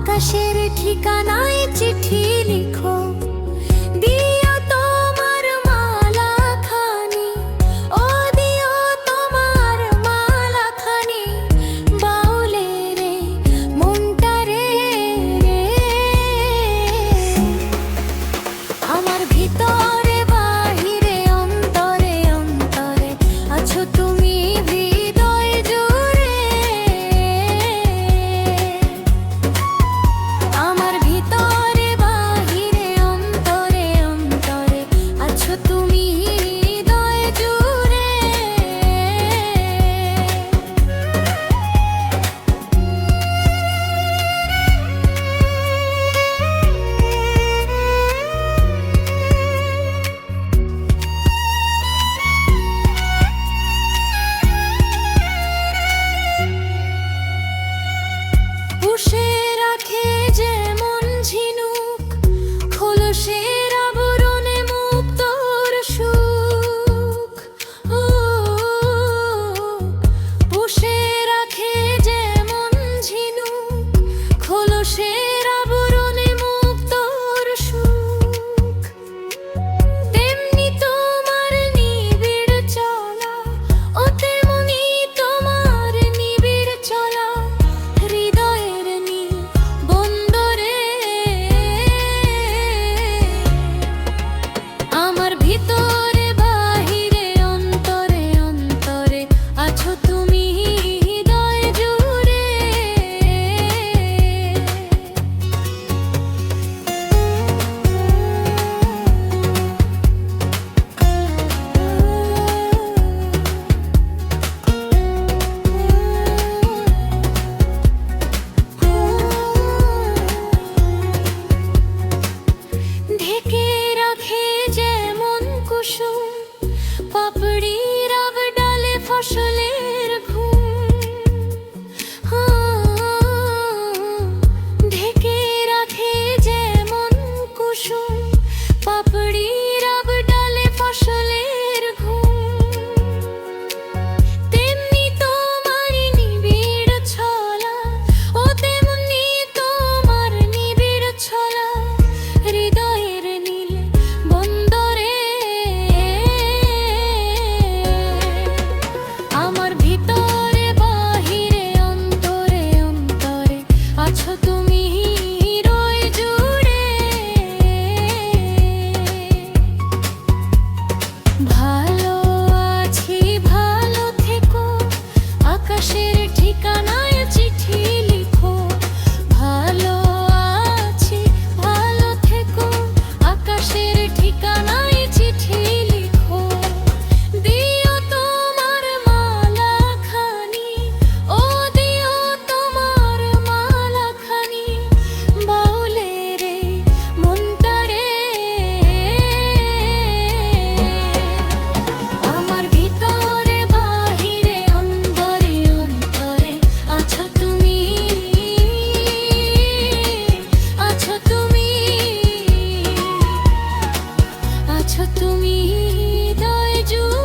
আকাশের ঠিকানায় চিঠি লিখো, দিও তোমার মালাখানি, ও দিও তোমার মালাখানি, বাউলে রে মনটা রে। আমার ভিতরে বাহিরে অন্তরে অন্তরে আছো তুমি হৃদয় জুড়ে। আমার ভিতরে বাহিরে অন্তরে অন্তরে আছো তুমি হৃদয় জুড়ে। পুষে রাখে যেমন ঝিনুক খোলসের আবরণে মুক্তোর সুখ, ও পুষে রাখে যেমন ঝিনুক খোলসের আবরণে মুক্তোর সুখ, তেমনি তোমার নিবিড় চলা, ও তেমনি তোমার নিবিড় চলা হৃদয়ের নীল বন্দরে। আমার ভিতরে বাহিরে অন্তরে অন্তরে আছো তুমি হৃদয় জুড়ে। ঢেকে রাখে যেমন কুসুম পাপড়ির আব ডালে ফসলের ঘুম, ঢেকে রাখে যেমন কুসুম পাপড়ির আব ডালে ফসলের ঘুম, তেমনি তোমার নিবিড় ছলা, ও তেমনি তোমার নিবিড় ছলা হৃদয়ের নীল বন্দরে। আমার ভিতরে বাহিরে অন্তরে অন্তরে আছো তুমি হৃদয় জুড়ে। ভালো আছি ভালো থেকো, আকাশের ঠিকানায় চিঠি লিখো। ভালো আছি ভালো থেকো, আকাশের ঠিকানায় চিঠি লিখো, দিও তোমার মালাখানি, ও দিও তোমার মালাখানি, বাউলে রে মনটা রে। আমার ভিতরে বাহিরে অন্তরে অন্তরে আছো তুমি, আছো তুমি, আছো তুমি হৃদয় জুড়ে।